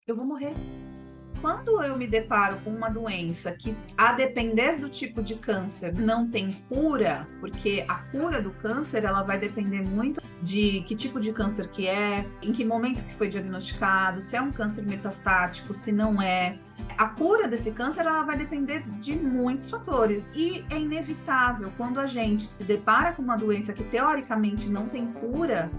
eu vou morrer. Quando eu me deparo com uma doença que, a depender do tipo de câncer, não tem cura, porque a cura do câncer, ela vai depender muito de que tipo de câncer que é, em que momento que foi diagnosticado, se é um câncer metastático, se não é. A cura desse câncer, ela vai depender de muitos fatores. E é inevitável, quando a gente se depara com uma doença que teoricamente não tem cura,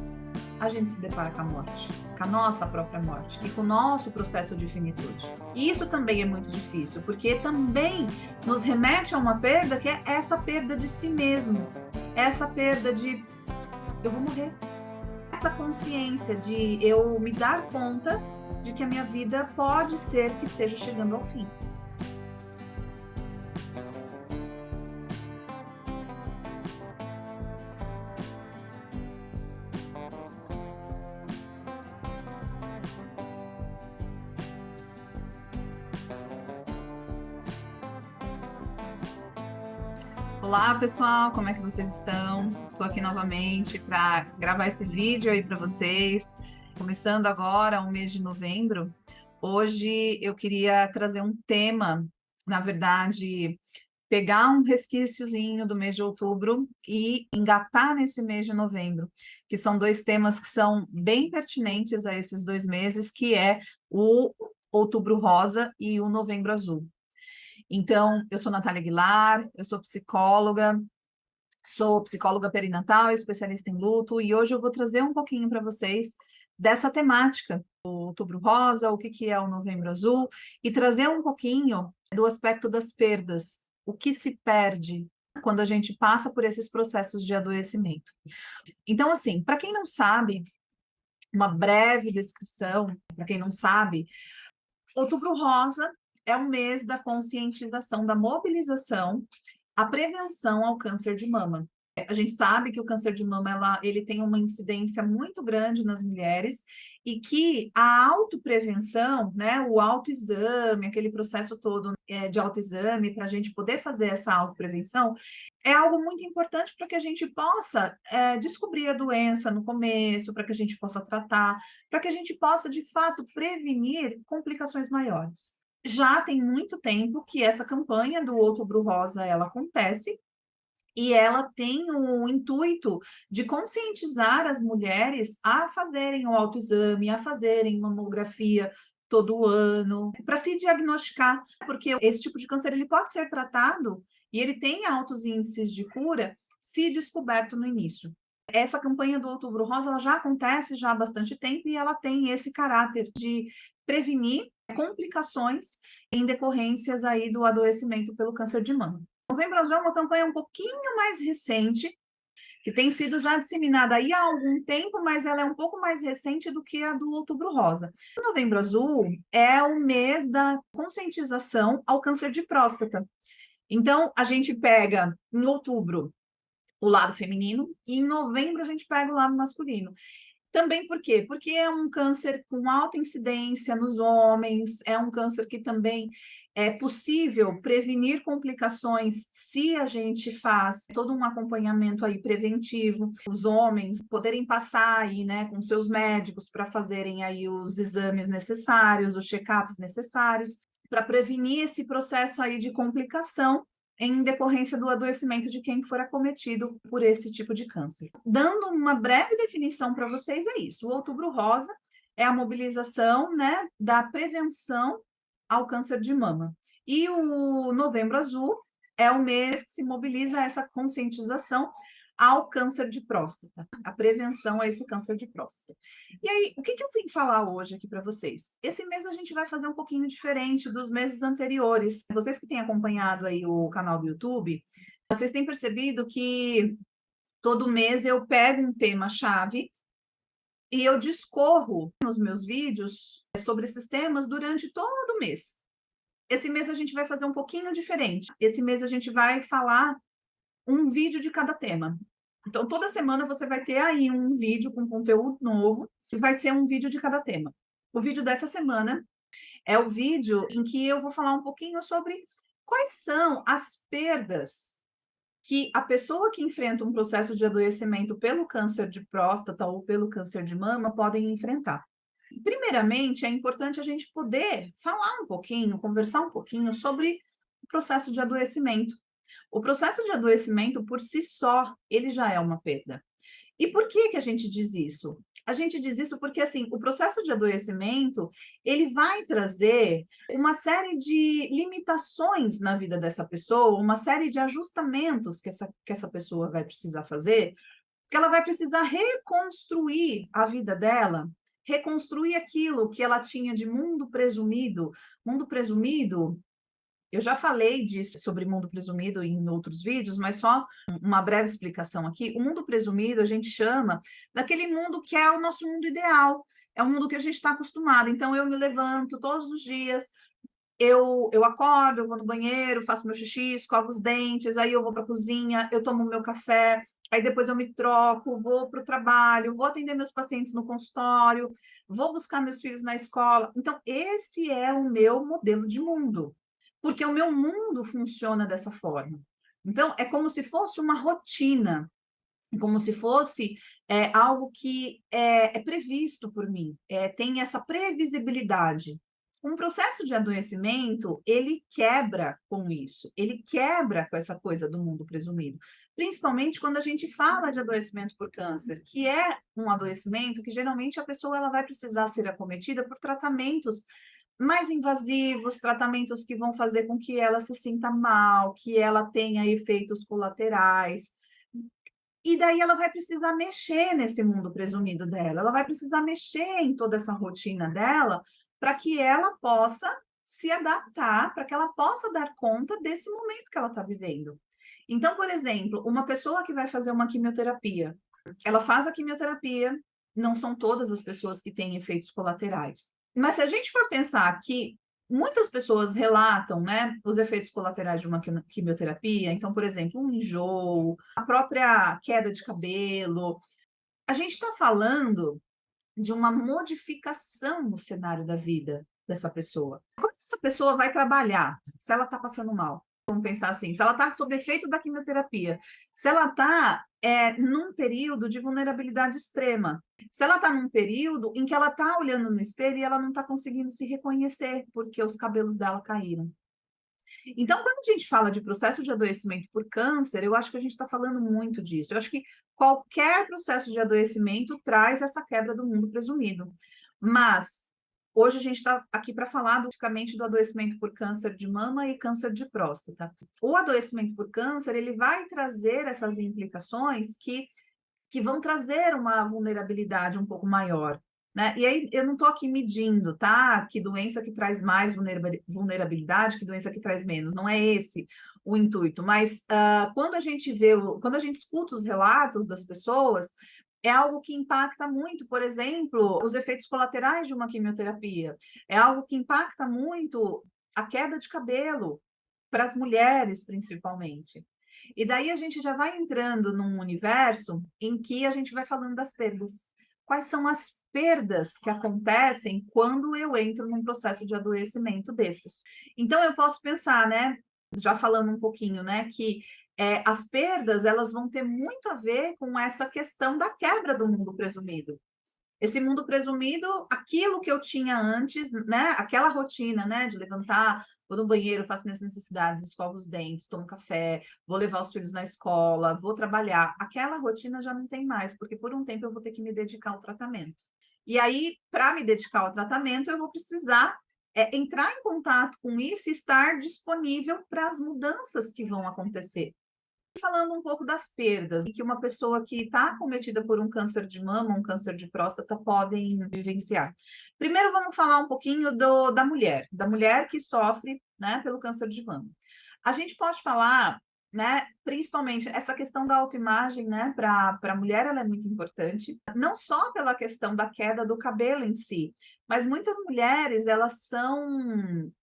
a gente se depara com a morte, com a nossa própria morte e com o nosso processo de finitude. E isso também é muito difícil, porque também nos remete a uma perda que é essa perda de si mesmo, essa perda de eu vou morrer, essa consciência de eu me dar conta de que a minha vida pode ser que esteja chegando ao fim. Olá, pessoal, como é que vocês estão? Estou aqui novamente para gravar esse vídeo aí para vocês. Começando agora o mês de novembro, hoje eu queria trazer um tema, na verdade, pegar um resquíciozinho do mês de outubro e engatar nesse mês de novembro, que são dois temas que são bem pertinentes a esses 2 meses, que é o Outubro Rosa e o Novembro Azul. Então, eu sou Natália Aguilar, eu sou psicóloga perinatal, especialista em luto, e hoje eu vou trazer um pouquinho para vocês dessa temática, o Outubro Rosa, o que é o Novembro Azul, e trazer um pouquinho do aspecto das perdas, o que se perde quando a gente passa por esses processos de adoecimento. Então, assim, para quem não sabe, uma breve descrição, para quem não sabe, Outubro Rosa é o mês da conscientização, da mobilização, a prevenção ao câncer de mama. A gente sabe que o câncer de mama ele tem uma incidência muito grande nas mulheres e que a autoprevenção, né, o autoexame, aquele processo todo de autoexame para a gente poder fazer essa autoprevenção, é algo muito importante para que a gente possa descobrir a doença no começo, para que a gente possa tratar, para que a gente possa, de fato, prevenir complicações maiores. Já tem muito tempo que essa campanha do Outubro Rosa ela acontece, e ela tem o intuito de conscientizar as mulheres a fazerem o autoexame, a fazerem mamografia todo ano, para se diagnosticar, porque esse tipo de câncer ele pode ser tratado e ele tem altos índices de cura se descoberto no início. Essa campanha do Outubro Rosa ela já acontece já há bastante tempo e ela tem esse caráter de prevenir complicações em decorrências aí do adoecimento pelo câncer de mama. Novembro Azul é uma campanha um pouquinho mais recente, que tem sido já disseminada aí há algum tempo, mas ela é um pouco mais recente do que a do Outubro Rosa. O Novembro Azul é o mês da conscientização ao câncer de próstata. Então, a gente pega em outubro o lado feminino e em novembro a gente pega o lado masculino. Também por quê? Porque é um câncer com alta incidência nos homens, é um câncer que também é possível prevenir complicações se a gente faz todo um acompanhamento aí preventivo, os homens poderem passar aí, né, com seus médicos para fazerem aí os exames necessários, os check-ups necessários, para prevenir esse processo aí de complicação em decorrência do adoecimento de quem for acometido por esse tipo de câncer. Dando uma breve definição para vocês, é isso. O Outubro Rosa é a mobilização, né, da prevenção ao câncer de mama. E o Novembro Azul é o mês que se mobiliza essa conscientização ao câncer de próstata, a prevenção a esse câncer de próstata. E aí, o que eu vim falar hoje aqui para vocês? Esse mês a gente vai fazer um pouquinho diferente dos meses anteriores. Vocês que têm acompanhado aí o canal do YouTube, vocês têm percebido que todo mês eu pego um tema-chave e eu discorro nos meus vídeos sobre esses temas durante todo o mês. Esse mês a gente vai fazer um pouquinho diferente. Esse mês a gente vai falar um vídeo de cada tema. Então, toda semana você vai ter aí um vídeo com conteúdo novo, que vai ser um vídeo de cada tema. O vídeo dessa semana é o vídeo em que eu vou falar um pouquinho sobre quais são as perdas que a pessoa que enfrenta um processo de adoecimento pelo câncer de próstata ou pelo câncer de mama podem enfrentar. Primeiramente, é importante a gente poder falar um pouquinho, conversar um pouquinho sobre o processo de adoecimento. O processo de adoecimento, por si só, ele já é uma perda. E por que que a gente diz isso? A gente diz isso porque, assim, o processo de adoecimento, ele vai trazer uma série de limitações na vida dessa pessoa, uma série de ajustamentos que essa pessoa vai precisar fazer, porque ela vai precisar reconstruir a vida dela, reconstruir aquilo que ela tinha de mundo presumido. Mundo presumido, eu já falei disso sobre mundo presumido em outros vídeos, mas só uma breve explicação aqui. O mundo presumido a gente chama daquele mundo que é o nosso mundo ideal, é o mundo que a gente está acostumado. Então, eu me levanto todos os dias, eu acordo, eu vou no banheiro, faço meu xixi, escovo os dentes, aí eu vou para a cozinha, eu tomo meu café, aí depois eu me troco, vou para o trabalho, vou atender meus pacientes no consultório, vou buscar meus filhos na escola. Então, esse é o meu modelo de mundo, porque o meu mundo funciona dessa forma. Então, é como se fosse uma rotina, como se fosse algo que é previsto por mim, tem essa previsibilidade. Um processo de adoecimento, ele quebra com isso, ele quebra com essa coisa do mundo presumido, principalmente quando a gente fala de adoecimento por câncer, que é um adoecimento que geralmente a pessoa ela vai precisar ser acometida por tratamentos mais invasivos, tratamentos que vão fazer com que ela se sinta mal, que ela tenha efeitos colaterais. E daí ela vai precisar mexer nesse mundo presumido dela, ela vai precisar mexer em toda essa rotina dela para que ela possa se adaptar, para que ela possa dar conta desse momento que ela está vivendo. Então, por exemplo, uma pessoa que vai fazer uma quimioterapia, ela faz a quimioterapia, não são todas as pessoas que têm efeitos colaterais. Mas se a gente for pensar que muitas pessoas relatam, né, os efeitos colaterais de uma quimioterapia, então, por exemplo, um enjoo, a própria queda de cabelo, a gente está falando de uma modificação no cenário da vida dessa pessoa. Como essa pessoa vai trabalhar se ela está passando mal? Vamos pensar assim, se ela está sob efeito da quimioterapia, se ela está num período de vulnerabilidade extrema, se ela está num período em que ela está olhando no espelho e ela não está conseguindo se reconhecer porque os cabelos dela caíram. Então, quando a gente fala de processo de adoecimento por câncer, eu acho que a gente está falando muito disso. Eu acho que qualquer processo de adoecimento traz essa quebra do mundo presumido. Mas hoje a gente está aqui para falar especificamente do adoecimento por câncer de mama e câncer de próstata. O adoecimento por câncer, ele vai trazer essas implicações que vão trazer uma vulnerabilidade um pouco maior. Né? E aí eu não estou aqui medindo, tá? Que doença que traz mais vulnerabilidade, que doença que traz menos. Não é esse o intuito. Mas quando a gente vê, quando a gente escuta os relatos das pessoas, é algo que impacta muito, por exemplo, os efeitos colaterais de uma quimioterapia. É algo que impacta muito a queda de cabelo, para as mulheres, principalmente. E daí a gente já vai entrando num universo em que a gente vai falando das perdas. Quais são as perdas que acontecem quando eu entro num processo de adoecimento desses? Então, eu posso pensar, né, já falando um pouquinho, né, que as perdas, elas vão ter muito a ver com essa questão da quebra do mundo presumido. Esse mundo presumido, aquilo que eu tinha antes, né? Aquela rotina, né? De levantar, vou no banheiro, faço minhas necessidades, escovo os dentes, tomo café, vou levar os filhos na escola, vou trabalhar. Aquela rotina já não tem mais, porque por um tempo eu vou ter que me dedicar ao tratamento. E aí, para me dedicar ao tratamento, eu vou precisar entrar em contato com isso e estar disponível para as mudanças que vão acontecer. Falando um pouco das perdas que uma pessoa que está acometida por um câncer de mama, um câncer de próstata, podem vivenciar. Primeiro, vamos falar um pouquinho da mulher que sofre, né, pelo câncer de mama. A gente pode falar, né, principalmente essa questão da autoimagem, né, para a mulher ela é muito importante, não só pela questão da queda do cabelo em si, mas muitas mulheres,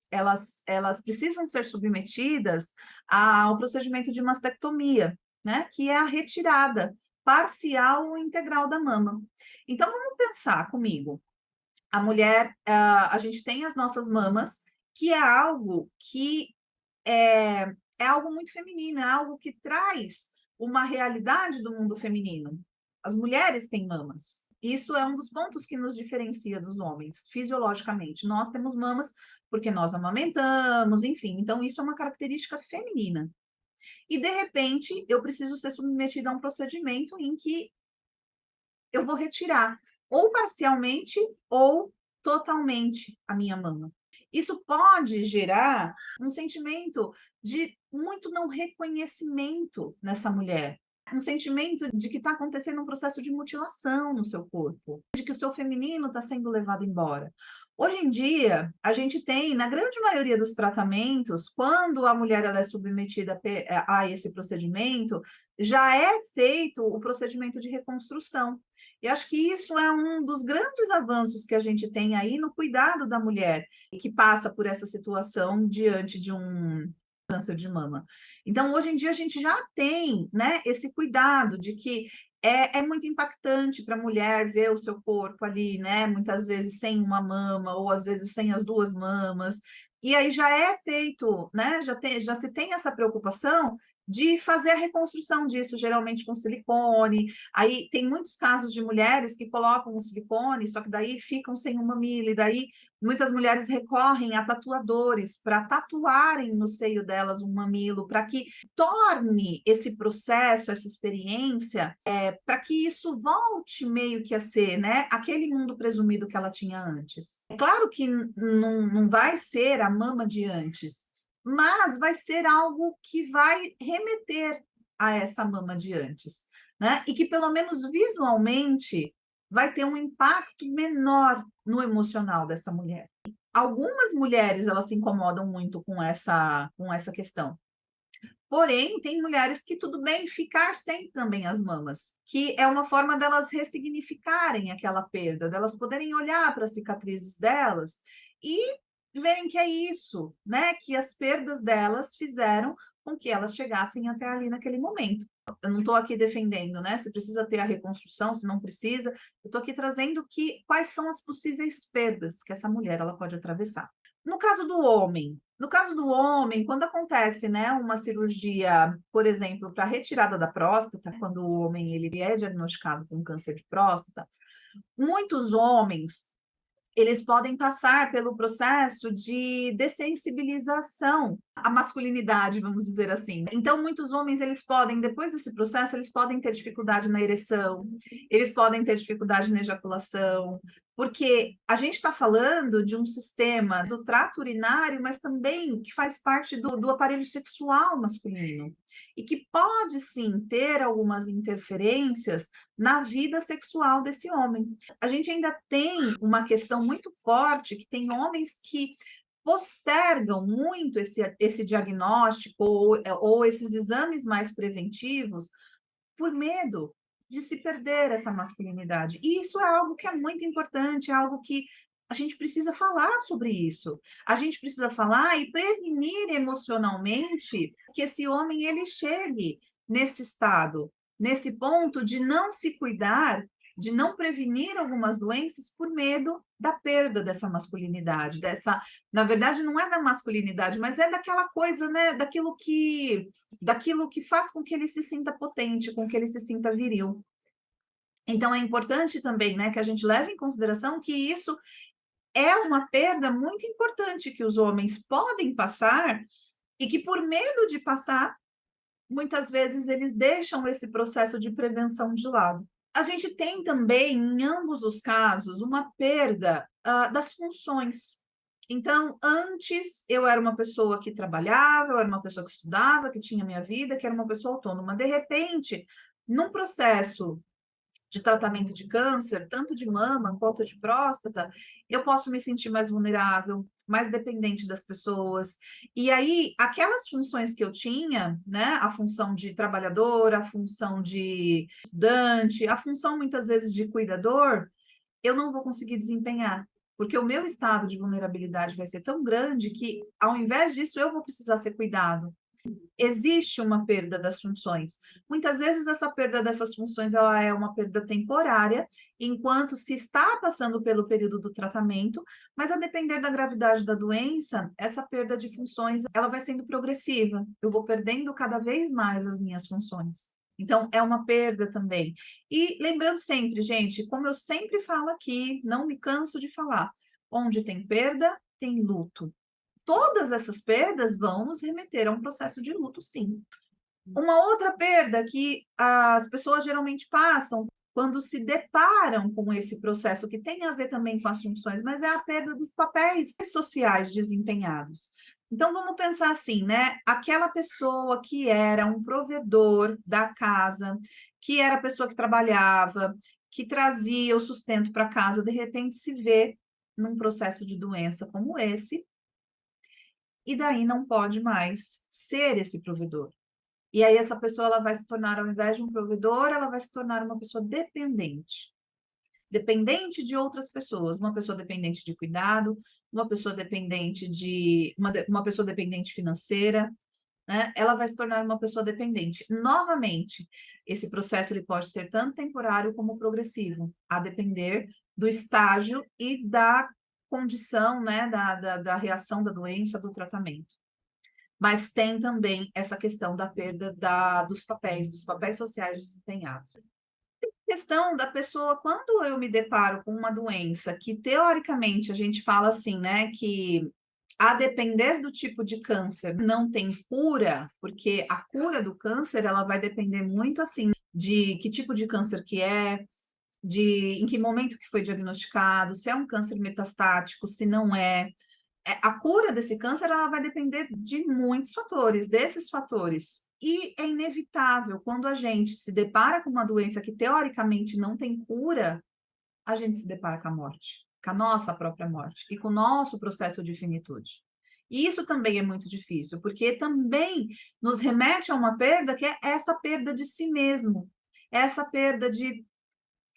elas precisam ser submetidas ao procedimento de mastectomia, né? Que é a retirada parcial ou integral da mama. Então, vamos pensar comigo. A mulher, a gente tem as nossas mamas, que é algo que é algo muito feminino, é algo que traz uma realidade do mundo feminino. As mulheres têm mamas. Isso é um dos pontos que nos diferencia dos homens, fisiologicamente. Nós temos mamas porque nós amamentamos, enfim. Então, isso é uma característica feminina. E, de repente, eu preciso ser submetida a um procedimento em que eu vou retirar ou parcialmente ou totalmente a minha mama. Isso pode gerar um sentimento de muito não reconhecimento nessa mulher, um sentimento de que está acontecendo um processo de mutilação no seu corpo, de que o seu feminino está sendo levado embora. Hoje em dia, a gente tem, na grande maioria dos tratamentos, quando a mulher ela é submetida a esse procedimento, já é feito o procedimento de reconstrução. E acho que isso é um dos grandes avanços que a gente tem aí no cuidado da mulher que passa por essa situação diante de um câncer de mama. Então, hoje em dia, a gente já tem, né, esse cuidado de que é muito impactante para a mulher ver o seu corpo ali, né, muitas vezes sem uma mama, ou às vezes sem as duas mamas. E aí já é feito, né, já se tem essa preocupação de fazer a reconstrução disso, geralmente com silicone. Aí tem muitos casos de mulheres que colocam o silicone, só que daí ficam sem um mamilo, e daí muitas mulheres recorrem a tatuadores para tatuarem no seio delas um mamilo, para que torne esse processo, essa experiência, para que isso volte meio que a ser, né, aquele mundo presumido que ela tinha antes. É claro que não vai ser a mama de antes, mas vai ser algo que vai remeter a essa mama de antes, né? E que pelo menos visualmente vai ter um impacto menor no emocional dessa mulher. Algumas mulheres elas se incomodam muito com essa questão. Porém, tem mulheres que tudo bem ficar sem também as mamas, que é uma forma delas ressignificarem aquela perda, delas poderem olhar para as cicatrizes delas e verem que é isso, né? Que as perdas delas fizeram com que elas chegassem até ali naquele momento. Eu não estou aqui defendendo, né? Se precisa ter a reconstrução, se não precisa. Eu estou aqui trazendo quais são as possíveis perdas que essa mulher ela pode atravessar. No caso do homem, quando acontece, né, uma cirurgia, por exemplo, para retirada da próstata, quando o homem ele é diagnosticado com câncer de próstata, muitos homens eles podem passar pelo processo de dessensibilização à masculinidade, vamos dizer assim. Então, muitos homens, eles podem, depois desse processo, eles podem ter dificuldade na ereção, eles podem ter dificuldade na ejaculação, porque a gente está falando de um sistema do trato urinário, mas também que faz parte do aparelho sexual masculino, e que pode sim ter algumas interferências na vida sexual desse homem. A gente ainda tem uma questão muito forte, que tem homens que postergam muito esse diagnóstico ou esses exames mais preventivos por medo de se perder essa masculinidade. E isso é algo que é muito importante, é algo que a gente precisa falar sobre isso. A gente precisa falar e prevenir emocionalmente que esse homem ele chegue nesse estado, nesse ponto de não se cuidar, de não prevenir algumas doenças por medo da perda dessa masculinidade, na verdade não é da masculinidade, mas é daquela coisa, né, daquilo que faz com que ele se sinta potente, com que ele se sinta viril. Então é importante também, né, que a gente leve em consideração que isso é uma perda muito importante que os homens podem passar e que por medo de passar, muitas vezes eles deixam esse processo de prevenção de lado. A gente tem também, em ambos os casos, uma perda das funções. Então, antes eu era uma pessoa que trabalhava, eu era uma pessoa que estudava, que tinha minha vida, que era uma pessoa autônoma. De repente, num processo de tratamento de câncer, tanto de mama quanto de próstata, eu posso me sentir mais vulnerável, mais dependente das pessoas. E aí, aquelas funções que eu tinha, né, a função de trabalhadora, a função de estudante, a função muitas vezes de cuidador, eu não vou conseguir desempenhar. Porque o meu estado de vulnerabilidade vai ser tão grande que, ao invés disso, eu vou precisar ser cuidado. Existe uma perda das funções. Muitas vezes essa perda dessas funções ela é uma perda temporária, enquanto se está passando pelo período do tratamento, mas a depender da gravidade da doença, essa perda de funções ela vai sendo progressiva. Eu vou perdendo cada vez mais as minhas funções. Então, é uma perda também. E lembrando sempre, gente, como eu sempre falo aqui, não me canso de falar, onde tem perda, tem luto. Todas essas perdas vão nos remeter a um processo de luto, sim. Uma outra perda que as pessoas geralmente passam quando se deparam com esse processo, que tem a ver também com as funções, mas é a perda dos papéis sociais desempenhados. Então, vamos pensar assim, né? Aquela pessoa que era um provedor da casa, que era a pessoa que trabalhava, que trazia o sustento para casa, de repente se vê num processo de doença como esse, e daí não pode mais ser esse provedor. E aí essa pessoa ela vai se tornar, ao invés de um provedor, ela vai se tornar uma pessoa dependente. Dependente de outras pessoas, uma pessoa dependente de cuidado, uma pessoa dependente de uma pessoa dependente financeira, né? Ela vai se tornar uma pessoa dependente. Novamente, esse processo ele pode ser tanto temporário como progressivo, a depender do estágio e da condição, né, da reação da doença, do tratamento. Mas tem também essa questão da perda dos papéis sociais desempenhados. Tem a questão da pessoa, quando eu me deparo com uma doença que, teoricamente, a gente fala assim, né, que a depender do tipo de câncer não tem cura, porque a cura do câncer, ela vai depender muito, assim, de que tipo de câncer que é, de em que momento que foi diagnosticado, se é um câncer metastático, se não é, a cura desse câncer ela vai depender de muitos fatores, desses fatores. E é inevitável, quando a gente se depara com uma doença que teoricamente não tem cura, a gente se depara com a morte, com a nossa própria morte e com o nosso processo de finitude. E isso também é muito difícil, porque também nos remete a uma perda que é essa perda de si mesmo, essa perda de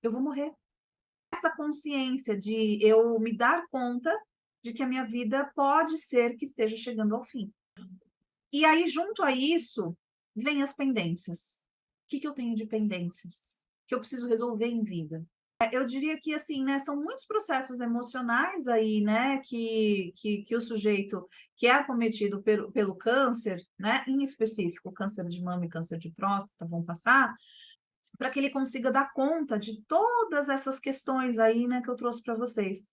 eu vou morrer, essa consciência de eu me dar conta de que a minha vida pode ser que esteja chegando ao fim. E aí, junto a isso, vem as pendências. O que eu tenho de pendências? Que eu preciso resolver em vida? Eu diria que, assim, né, são muitos processos emocionais aí, né, que o sujeito que é acometido pelo câncer, né, em específico, câncer de mama e câncer de próstata vão passar, para que ele consiga dar conta de todas essas questões aí, né, que eu trouxe para vocês.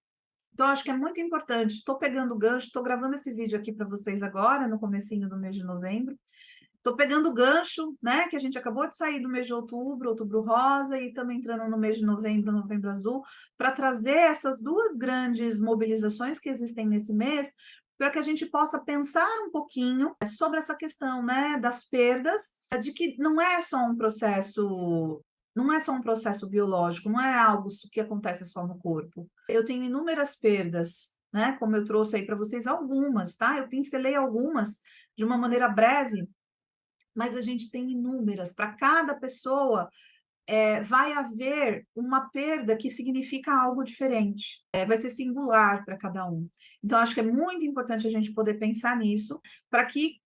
Então, acho que é muito importante. Estou pegando o gancho, estou gravando esse vídeo aqui para vocês agora, no comecinho do mês de novembro. Estou pegando o gancho, né, que a gente acabou de sair do mês de outubro, outubro rosa, e estamos entrando no mês de novembro, novembro azul, para trazer essas duas grandes mobilizações que existem nesse mês, para que a gente possa pensar um pouquinho sobre essa questão, né, das perdas, de que não é só um processo biológico, não é algo que acontece só no corpo. Eu tenho inúmeras perdas, né, como eu trouxe aí para vocês algumas, tá? Eu pincelei algumas de uma maneira breve, mas a gente tem inúmeras. Para cada pessoa, vai haver uma perda que significa algo diferente. Vai ser singular para cada um. Então, acho que é muito importante a gente poder pensar nisso, para que,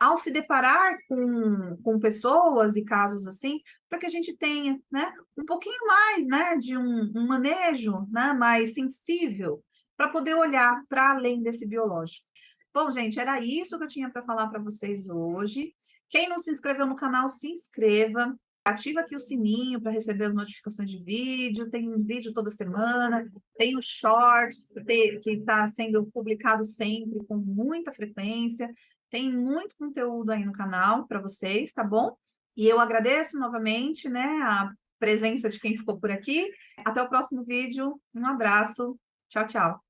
ao se deparar com pessoas e casos assim, para que a gente tenha, né, um pouquinho mais, né, de um manejo, né, mais sensível, para poder olhar para além desse biológico. Bom, gente, era isso que eu tinha para falar para vocês hoje. Quem não se inscreveu no canal, se inscreva. Ativa aqui o sininho para receber as notificações de vídeo. Tem um vídeo toda semana. Tem os shorts que está sendo publicado sempre com muita frequência. Tem muito conteúdo aí no canal para vocês, tá bom? E eu agradeço novamente, né, a presença de quem ficou por aqui. Até o próximo vídeo. Um abraço. Tchau, tchau.